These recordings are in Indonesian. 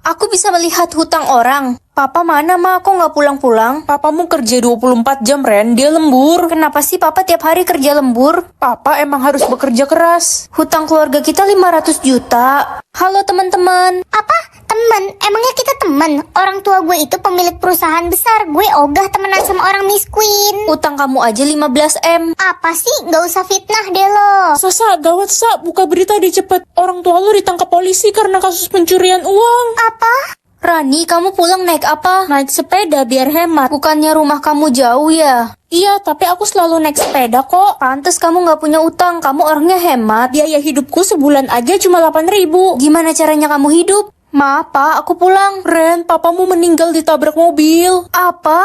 Aku bisa melihat hutang orang. Papa mana, Ma? Kok nggak pulang-pulang? Papamu kerja 24 jam, Ren. Dia lembur. Kenapa sih Papa tiap hari kerja lembur? Papa emang harus bekerja keras. Hutang keluarga kita 500 juta. Halo teman-teman. Apa? Temen? Emangnya kita temen? Orang tua gue itu pemilik perusahaan besar. Gue ogah temenan sama orang miskin. Utang kamu aja 15 M. Apa sih? Gak usah fitnah deh lo. Sasa, gawat, Sa. Buka berita deh cepet. Orang tua lu ditangkap polisi karena kasus pencurian uang. Apa? Rani, kamu pulang naik apa? Naik sepeda biar hemat. Bukannya rumah kamu jauh ya? Iya, tapi aku selalu naik sepeda kok. Pantes kamu nggak punya utang. Kamu orangnya hemat. Biaya hidupku sebulan aja cuma 8.000. Gimana caranya kamu hidup? Ma, Pa, aku pulang. Ren, papamu meninggal ditabrak mobil. Apa?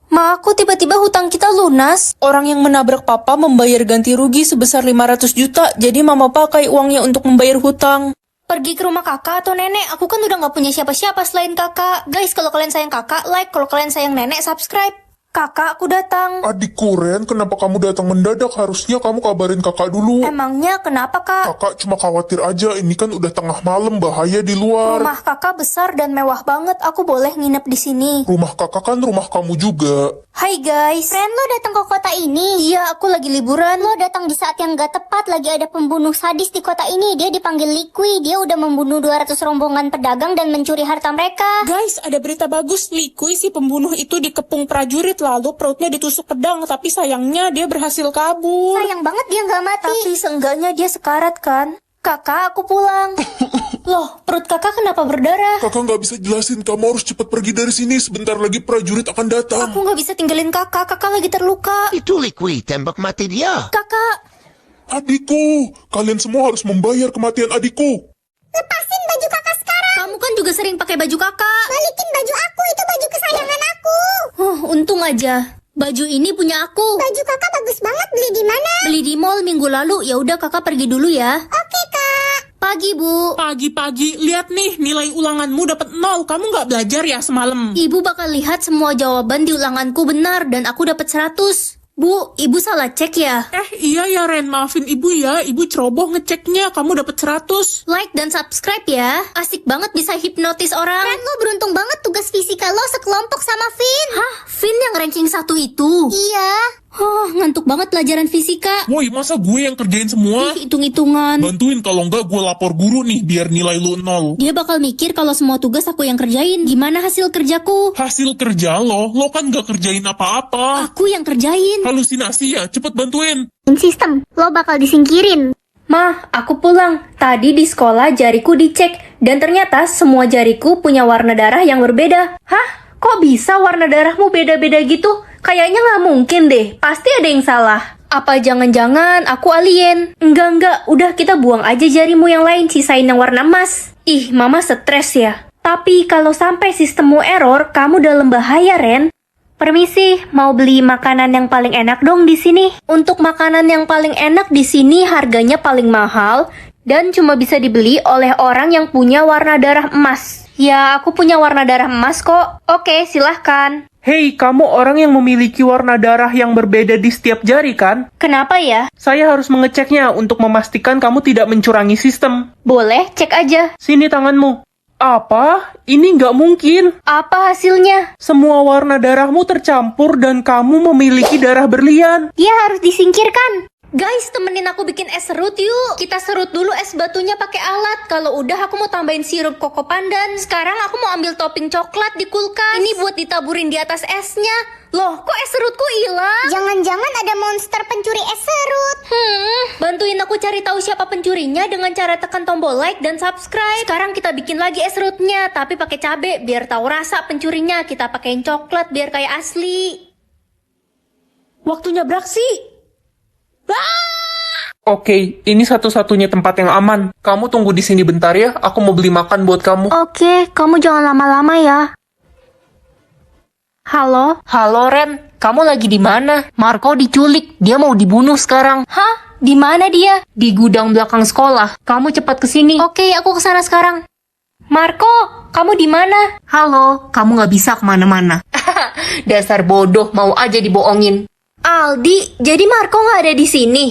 Ma, aku tiba-tiba hutang kita lunas. Orang yang menabrak papa membayar ganti rugi sebesar 500 juta. Jadi mama pakai uangnya untuk membayar hutang. Pergi ke rumah kakak atau nenek. Aku kan udah gak punya siapa-siapa selain kakak. Guys, kalau kalian sayang kakak, like. Kalau kalian sayang nenek, subscribe. Kakak, aku datang. Adikku Ren, kenapa kamu datang mendadak? Harusnya kamu kabarin kakak dulu. Emangnya kenapa, Kak? Kakak cuma khawatir aja, ini kan udah tengah malam, bahaya di luar. Rumah kakak besar dan mewah banget. Aku boleh nginep di sini. Rumah kakak kan rumah kamu juga. Hai guys. Ren, lo datang ke kota ini? Iya, aku lagi liburan. Lo datang di saat yang gak tepat. Lagi ada pembunuh sadis di kota ini. Dia dipanggil Liqui. Dia udah membunuh 200 rombongan pedagang dan mencuri harta mereka. Guys, ada berita bagus. Liqui, si pembunuh itu dikepung prajurit lalu perutnya ditusuk pedang. Tapi sayangnya dia berhasil kabur. Sayang banget dia gak mati. Tapi seenggaknya dia sekarat kan? Kakak, aku pulang. Loh, perut kakak kenapa berdarah? Kakak nggak bisa jelasin, kamu harus cepat pergi dari sini. Sebentar lagi prajurit akan datang. Aku nggak bisa tinggalin kakak. Kakak lagi terluka. Itu Liqui, tembak mati dia. Kakak. Adikku, kalian semua harus membayar kematian adikku. Lepasin baju kakak sekarang. Kamu kan juga sering pakai baju kakak. Balikin baju aku. Itu baju kesayangan aku. Untung aja. Baju ini punya aku. Baju kakak bagus banget. Beli di mana? Beli di mall minggu lalu. Ya udah kakak pergi dulu ya. Oke, Kak. Pagi, Bu. Pagi-pagi, lihat nih nilai ulanganmu dapat 0. Kamu nggak belajar ya semalam? Ibu bakal lihat semua jawaban di ulanganku benar dan aku dapat 100. Bu, ibu salah cek ya? Iya ya Ren, maafin ibu ya. Ibu ceroboh ngeceknya, kamu dapat 100. Like dan subscribe ya. Asik banget bisa hipnotis orang. Ren, lo beruntung banget tugas fisika lo sekelompok sama Vin. Hah? Vin yang ranking 1 itu? Iya. Ngantuk banget pelajaran fisika. Woi, masa gue yang kerjain semua? Hitung-hitungan. Bantuin, kalau enggak gue lapor guru nih biar nilai lu 0. Dia bakal mikir kalau semua tugas aku yang kerjain. Gimana hasil kerjaku? Hasil kerja lo kan nggak kerjain apa-apa. Aku yang kerjain. Halusinasi ya, cepet bantuin. Sistem, lo bakal disingkirin. Mah, aku pulang. Tadi di sekolah jariku dicek. Dan ternyata semua jariku punya warna darah yang berbeda. Hah? Kok bisa warna darahmu beda-beda gitu? Kayaknya nggak mungkin deh. Pasti ada yang salah. Apa jangan-jangan aku alien? Enggak. Udah kita buang aja jarimu yang lain. Sisain yang warna emas. Ih, mama stres ya. Tapi kalau sampai sistemmu error, kamu dalam bahaya, Ren. Permisi, mau beli makanan yang paling enak dong di sini. Untuk makanan yang paling enak di sini harganya paling mahal dan cuma bisa dibeli oleh orang yang punya warna darah emas. Ya, aku punya warna darah emas kok. Oke, silahkan. Hei, kamu orang yang memiliki warna darah yang berbeda di setiap jari kan? Kenapa ya? Saya harus mengeceknya untuk memastikan kamu tidak mencurangi sistem. Boleh, cek aja. Sini tanganmu. Apa? Ini nggak mungkin. Apa hasilnya? Semua warna darahmu tercampur dan kamu memiliki darah berlian. Dia harus disingkirkan. Guys, temenin aku bikin es serut yuk. Kita serut dulu es batunya pakai alat. Kalau udah aku mau tambahin sirup koko pandan. Sekarang aku mau ambil topping coklat di kulkas. Ini buat ditaburin di atas esnya. Loh, kok es serutku hilang? Jangan-jangan ada monster pencuri es serut. Bantuin aku cari tahu siapa pencurinya dengan cara tekan tombol like dan subscribe. Sekarang kita bikin lagi es serutnya, tapi pakai cabe biar tahu rasa pencurinya. Kita pakein coklat biar kayak asli. Waktunya beraksi. Oke, ini satu-satunya tempat yang aman. Kamu tunggu di sini bentar ya, aku mau beli makan buat kamu. Oke, kamu jangan lama-lama ya. Halo? Halo Ren, kamu lagi di mana? Marco diculik, dia mau dibunuh sekarang. Hah? Di mana dia? Di gudang belakang sekolah. Kamu cepat kesini. Oke, aku kesana sekarang. Marco, kamu di mana? Halo, kamu nggak bisa kemana-mana. Dasar bodoh, mau aja dibohongin. Aldi, jadi Marco nggak ada di sini?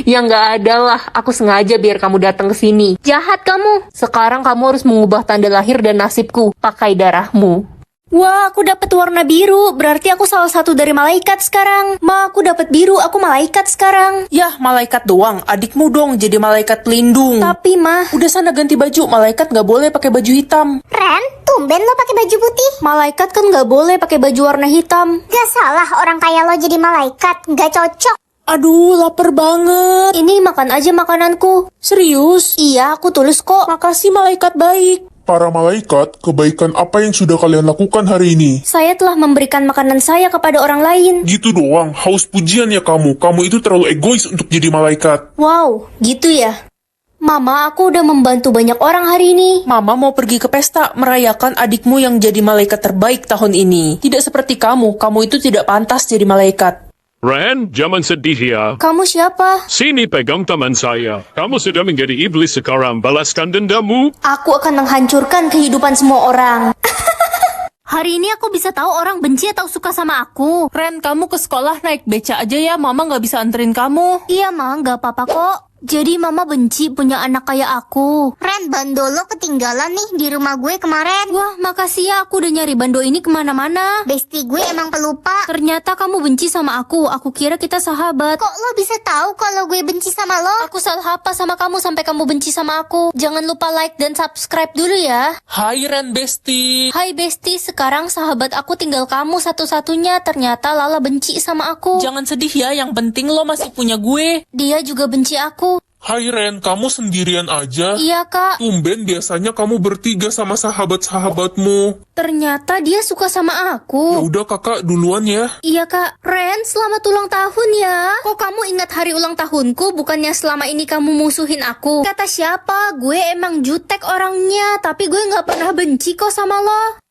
Ya nggak ada lah, aku sengaja biar kamu datang ke sini. Jahat kamu. Sekarang kamu harus mengubah tanda lahir dan nasibku pakai darahmu. Wah, aku dapat warna biru. Berarti aku salah satu dari malaikat sekarang. Ma, aku dapat biru. Aku malaikat sekarang. Yah, malaikat doang. Adikmu dong jadi malaikat pelindung. Tapi, Ma, Udah sana ganti baju. Malaikat nggak boleh pakai baju hitam. Ren, tumben lo pakai baju putih. malaikat kan nggak boleh pakai baju warna hitam. Gak salah orang kaya lo jadi malaikat. Gak cocok. Aduh, lapar banget. Ini makan aja makananku. Serius? Iya, aku tulus kok. Makasih malaikat baik. Para malaikat, kebaikan apa yang sudah kalian lakukan hari ini? Saya telah memberikan makanan saya kepada orang lain. Gitu doang, haus pujian ya kamu. Kamu itu terlalu egois untuk jadi malaikat. Wow, gitu ya. Mama, aku udah membantu banyak orang hari ini. Mama mau pergi ke pesta merayakan adikmu yang jadi malaikat terbaik tahun ini. Tidak seperti kamu itu tidak pantas jadi malaikat. Ren, jangan sedih ya. Kamu siapa? Sini pegang tangan saya. Kamu sudah menjadi iblis sekarang. Balaskan dendamu. Aku akan menghancurkan kehidupan semua orang. Hari ini aku bisa tahu orang benci atau suka sama aku. Ren, kamu ke sekolah naik beca aja ya. Mama nggak bisa anterin kamu. Iya, Ma, nggak apa-apa kok. Jadi mama benci punya anak kayak aku. Ren, bando lo ketinggalan nih di rumah gue kemarin. Wah, makasih ya, aku udah nyari bando ini kemana-mana. Besti gue emang pelupa. Ternyata kamu benci sama aku kira kita sahabat. Kok lo bisa tahu kalau gue benci sama lo? Aku salah apa sama kamu sampai kamu benci sama aku? Jangan lupa like dan subscribe dulu ya. Hai Ren Besti. Hai Besti, sekarang sahabat aku tinggal kamu satu-satunya. Ternyata Lala benci sama aku. Jangan sedih ya, yang penting lo masih punya gue. Dia juga benci aku. Hai Ren, kamu sendirian aja? Iya, Kak. Tumben biasanya kamu bertiga sama sahabat-sahabatmu. Ternyata dia suka sama Ya aku. udah kakak duluan ya. Iya, Kak. Ren, selamat ulang tahun ya. Kok kamu ingat hari ulang tahunku? Bukannya selama ini kamu musuhin aku? Kata siapa? Gue emang jutek orangnya, tapi gue nggak pernah benci kok sama lo.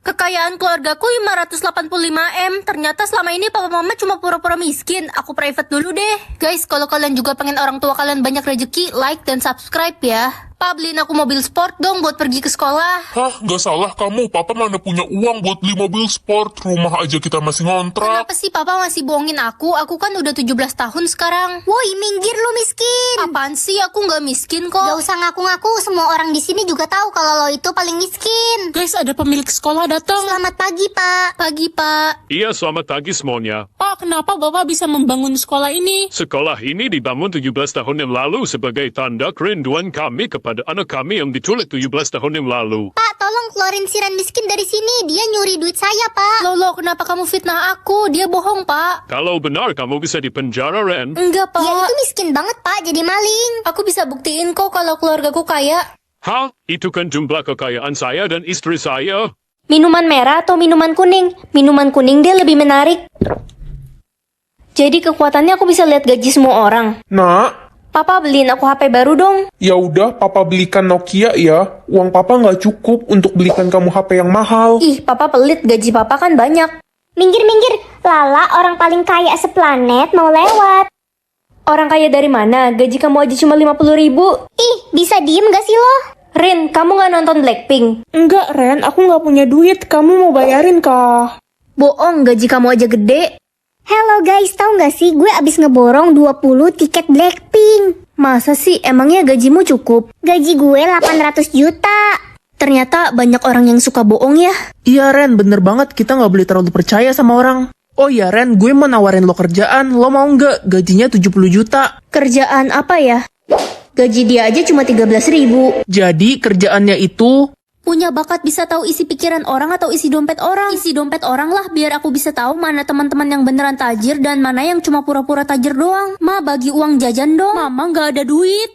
Kekayaan keluargaku 585M. Ternyata selama ini papa mama cuma pura-pura miskin. Aku private dulu deh. Guys, kalau kalian juga pengen orang tua kalian banyak rezeki, like dan subscribe ya. Pa, beliin aku mobil sport dong buat pergi ke sekolah. Hah, gak salah kamu. Papa mana punya uang buat beli mobil sport. Rumah aja kita masih ngontrak. Kenapa sih papa masih bohongin aku? Aku kan udah 17 tahun sekarang. Woi, minggir lo miskin. Apaan sih? Aku nggak miskin Gak kok. usah ngaku-ngaku, semua orang di sini juga tahu kalau lo itu paling miskin. Guys, ada pemilik sekolah datang. Selamat pagi, Pak. Pagi, Pak. Iya, selamat pagi semuanya. Pak, kenapa Bapak bisa membangun sekolah ini? Sekolah ini dibangun 17 tahun yang lalu sebagai tanda kerinduan kami kepada anak kami yang diculik 17 tahun yang lalu. Pak, tolong keluarin si Ren miskin dari sini. Dia nyuri duit saya, Pak. Lolo, kenapa kamu fitnah aku? Dia bohong, Pak. Kalau benar kamu bisa dipenjara, Ren. Enggak, Pak. Dia itu miskin banget, Pak. Jadi maling. Aku bisa buktiin kok kalau keluargaku kaya. Hah? Itu kan jumlah kekayaan saya dan istri saya. Minuman merah atau minuman kuning? Minuman kuning dia lebih menarik. Jadi kekuatannya aku bisa lihat gaji semua orang. Nak, Papa beliin aku HP baru dong. ya udah papa belikan Nokia ya. Uang papa nggak cukup untuk belikan kamu HP yang mahal. Ih, papa pelit, gaji papa kan banyak. Minggir-minggir. Lala, orang paling kaya seplanet mau lewat. Orang kaya dari mana? Gaji kamu aja cuma 50.000. Ih, bisa diem gak sih lo? Rin, kamu nggak nonton Blackpink? Enggak, Ren. Aku nggak punya duit. Kamu mau bayarin kah? Bohong, gaji kamu aja gede. Hello guys, tahu gak sih gue abis ngeborong 20 tiket Blackpink. Masa sih, emangnya gajimu cukup? Gaji gue 800 juta. Ternyata banyak orang yang suka bohong ya. Iya Ren, bener banget. Kita nggak boleh terlalu percaya sama orang. Oh iya Ren, gue mau nawarin lo kerjaan. Lo mau nggak? Gajinya 70 juta. Kerjaan apa ya? Gaji dia aja cuma 13.000. Jadi kerjaannya itu... Punya bakat bisa tahu isi pikiran orang atau isi dompet orang. Isi dompet orang lah biar aku bisa tahu mana teman-teman yang beneran tajir dan mana yang cuma pura-pura tajir doang. Ma, bagi uang jajan dong. Mama nggak ada duit.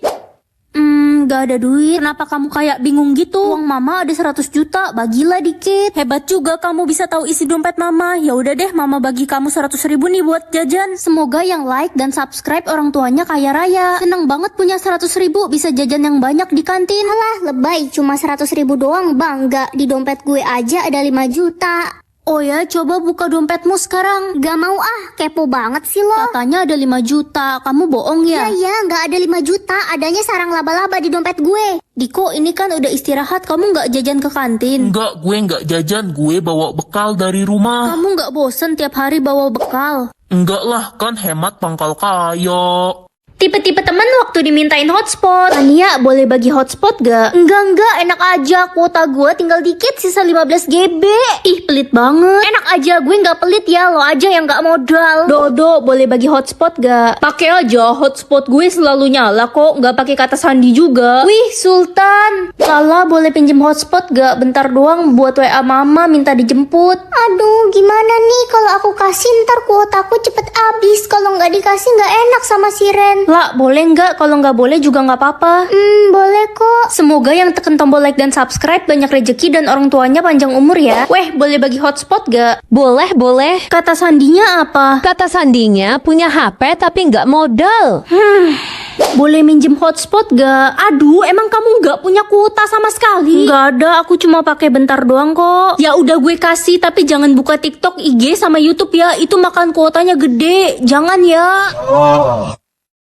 Nggak ada duit. Kenapa kamu kayak bingung gitu? Uang mama ada 100 juta, bagilah dikit. Hebat juga kamu bisa tahu isi dompet mama. Ya udah deh, mama bagi kamu 100.000 nih buat jajan. Semoga yang like dan subscribe orang tuanya kaya raya. Seneng banget punya 100.000, bisa jajan yang banyak di kantin. Alah, lebay, cuma 100.000 doang, bangga. Di dompet gue aja ada 5 juta. Oh ya, coba buka dompetmu sekarang. Gak mau kepo banget sih lo. Katanya ada 5 juta, kamu bohong ya? Iya, gak ada 5 juta, adanya sarang laba-laba di dompet gue. Diko, ini kan udah istirahat, kamu nggak jajan ke kantin? Enggak, gue nggak jajan, gue bawa bekal dari rumah. Kamu nggak bosen tiap hari bawa bekal? Enggak lah, kan hemat pangkal kaya. Tipe-tipe temen waktu dimintain hotspot. Ania, boleh bagi hotspot gak? Enggak, enak aja. Kuota gue tinggal dikit, sisa 15 GB. Ih, pelit banget. Enak aja, gue gak pelit ya, lo aja yang gak modal. Dodo, boleh bagi hotspot gak? Pakai aja, hotspot gue selalu nyala kok, gak pakai kata sandi juga. Wih, Sultan. Lala, boleh pinjem hotspot gak? Bentar doang buat WA mama minta dijemput. Aduh, gimana nih kalau aku kasih ntar kuotaku cepet habis. Kalau nggak dikasih nggak enak sama si Ren. Lah, boleh nggak? Kalau nggak boleh juga nggak apa-apa. Boleh kok. Semoga yang tekan tombol like dan subscribe banyak rezeki dan orang tuanya panjang umur ya. Weh, boleh bagi hotspot gak? Boleh. Kata sandinya apa? Kata sandinya punya HP tapi nggak modal. Boleh minjem hotspot gak? Aduh, emang kamu nggak punya kuota sama sekali? Nggak ada, aku cuma pakai bentar doang kok. Ya udah gue kasih, tapi jangan buka TikTok, IG sama YouTube ya. Itu makan kuotanya gede. Jangan ya.